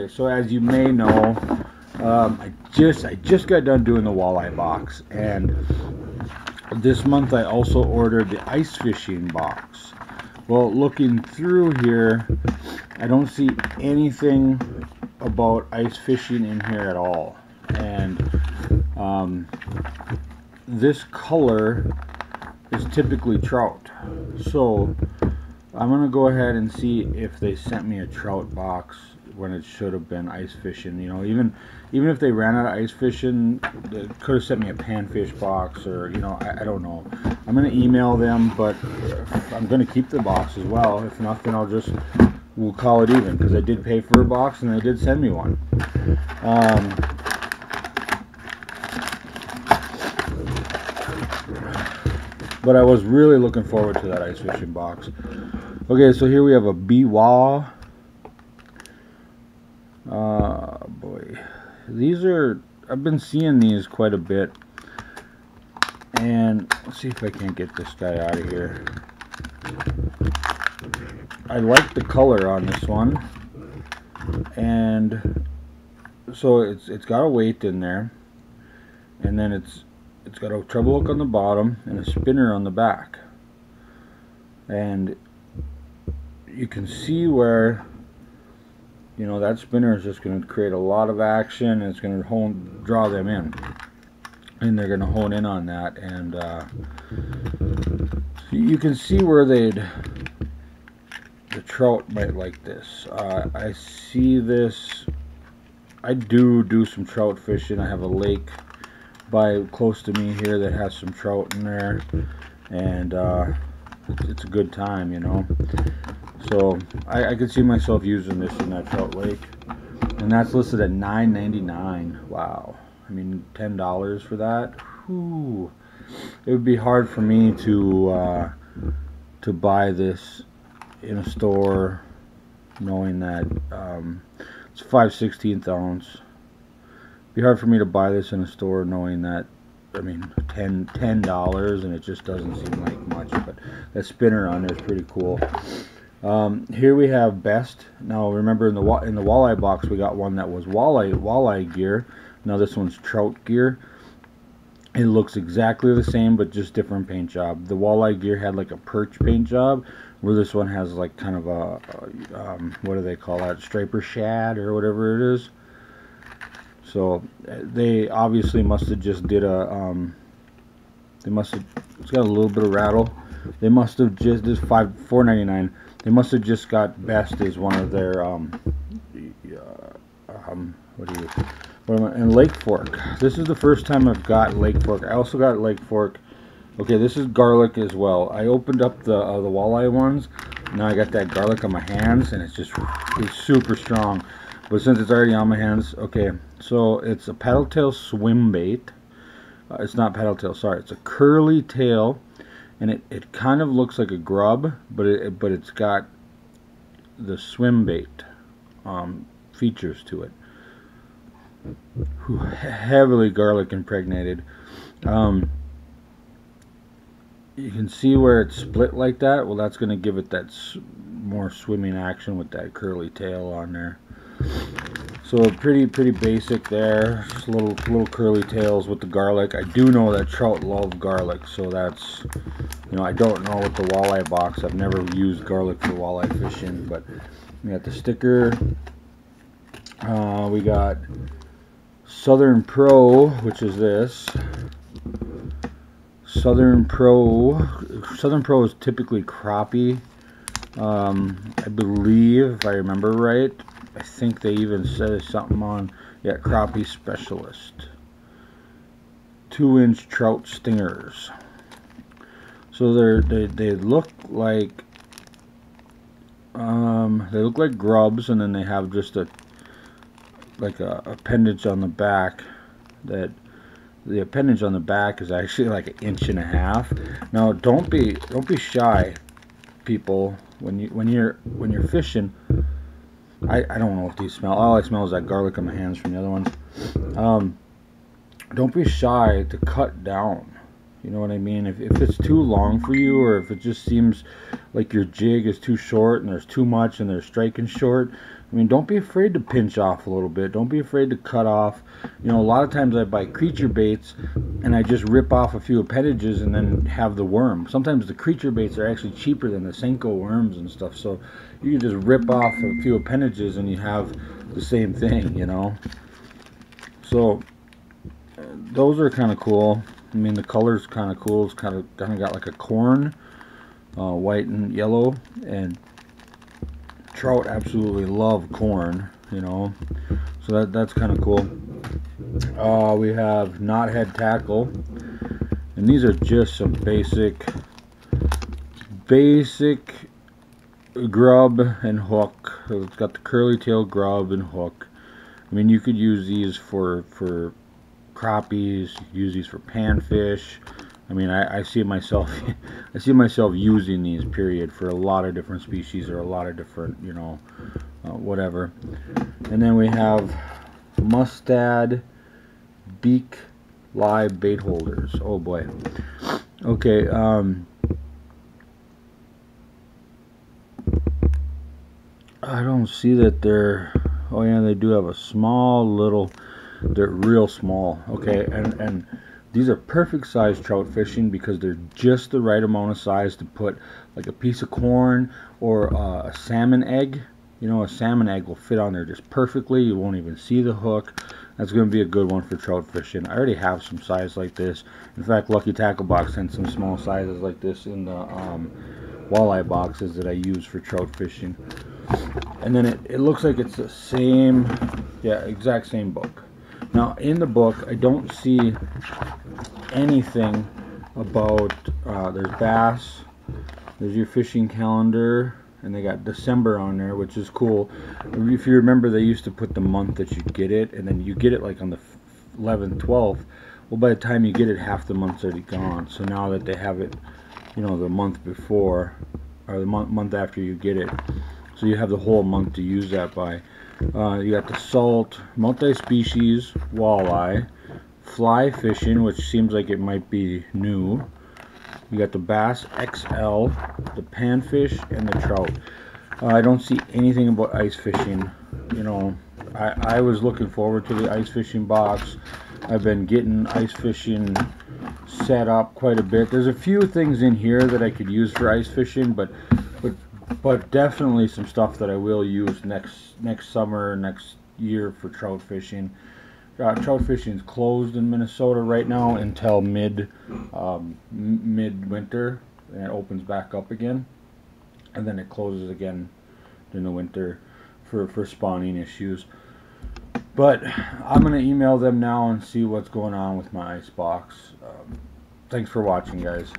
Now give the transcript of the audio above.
Okay, so as you may know, I just got done doing the walleye box, and this month I also ordered the ice fishing box. Well, looking through here, I don't see anything about ice fishing in here at all, and this color is typically trout. So I'm gonna go ahead and see if they sent me a trout box when it should have been ice fishing. You know, even if they ran out of ice fishing, they could have sent me a panfish box, or, you know, I don't know. I'm gonna email them, but I'm gonna keep the box as well. If nothing, we'll call it even, because I did pay for a box and they did send me one. But I was really looking forward to that ice fishing box. Okay, so here we have a Biwa. Boy, these are, I've been seeing these quite a bit, and let's see if I can't get this guy out of here. I like the color on this one, and so it's got a weight in there, and then it's got a treble hook on the bottom and a spinner on the back, and you can see where, you know, that spinner is just going to create a lot of action, and it's going to draw them in, and they're going to hone in on that. And you can see where the trout might like this. I see this. I do some trout fishing. I have a lake close to me here that has some trout in there, and it's a good time, you know. So I could see myself using this in that trout lake, and that's listed at $9.99. Wow, I mean, $10 for that. Whew. It would be hard for me to buy this in a store, knowing that it's 5/16 ounce. It'd be hard for me to buy this in a store knowing that, I mean, $10, and it just doesn't seem like much. But that spinner on there is pretty cool. Here we have Best. Now remember, in the walleye box we got one that was walleye gear. Now this one's trout gear. It looks exactly the same, but just different paint job. The walleye gear had like a perch paint job, where this one has like kind of a what do they call that? Striper shad or whatever it is. So they obviously must have just did a it's got a little bit of rattle. They must have just, this $4.99. They must have just got Best as one of their and Lake Fork. This is the first time I've got Lake Fork. I also got Lake Fork. Okay, this is garlic as well. I opened up the walleye ones. Now I got that garlic on my hands, and it's super strong. But since it's already on my hands, okay. So it's a paddle tail swim bait. It's not paddle tail, sorry. It's a curly tail, and it kind of looks like a grub, but it's got the swim bait features to it. Heavily garlic impregnated. You can see where it's split like that. Well, that's going to give it that more swimming action with that curly tail on there. So pretty basic there. Just little curly tails with the garlic. I do know that trout love garlic, so that's, you know, I don't know with the walleye box. I've never used garlic for walleye fishing, but we got the sticker. We got Southern Pro, which is this. Southern Pro is typically crappie. I believe, if I remember right, I think they even said something on, yeah, crappie specialist. 2-inch trout stingers. So they look like grubs, and then they have just a appendage on the back. That the appendage on the back is actually like 1.5 inches. Now don't be shy, people, when you're fishing. I don't know what these smell. All I smell is that garlic on my hands from the other ones. Don't be shy to cut down. You know what I mean? If it's too long for you, or if it just seems like your jig is too short and there's too much and they're striking short, I mean, don't be afraid to pinch off a little bit. Don't be afraid to cut off. You know, a lot of times I buy creature baits and I just rip off a few appendages and then have the worm. Sometimes the creature baits are actually cheaper than the Senko worms and stuff. So you can just rip off a few appendages and you have the same thing, you know. So those are kind of cool. I mean, the color's kind of cool. It's kind of got like a corn, white and yellow, and trout absolutely love corn, you know, so that's kind of cool. We have knothead tackle, and these are just some basic grub and hook. It's got the curly tail grub and hook. I mean, you could use these for crappies, use these for panfish. I mean, I see myself I see myself using these, period, for a lot of different species or a lot of different, you know, whatever. And then we have mustad beak live bait holders. Oh boy. Okay, I don't see that they're, oh yeah, they do have a small little, they're real small. Okay, and these are perfect size trout fishing because they're just the right amount of size to put like a piece of corn or a salmon egg. You know, a salmon egg will fit on there just perfectly. You won't even see the hook. That's going to be a good one for trout fishing. I already have some size like this. In fact, Lucky Tackle Box sent some small sizes like this in the walleye boxes that I use for trout fishing. And then it looks like it's the same, yeah, exact same book. Now, in the book, I don't see anything about, there's bass, there's your fishing calendar, and they got December on there, which is cool. If you remember, they used to put the month that you get it, and then you get it like on the 11th, 12th. Well, by the time you get it, half the month's already gone. So now that they have it, you know, the month before, or the month after you get it, so you have the whole month to use that by. You got the salt, multi-species, walleye, fly fishing, which seems like it might be new. You got the bass XL, the panfish, and the trout. I don't see anything about ice fishing. You know, I was looking forward to the ice fishing box. I've been getting ice fishing set up quite a bit. There's a few things in here that I could use for ice fishing, but definitely some stuff that I will use next summer, next year for trout fishing. Trout fishing is closed in Minnesota right now until midwinter, and it opens back up again, and then it closes again in the winter for spawning issues. But I'm gonna email them now and see what's going on with my ice box. Thanks for watching, guys.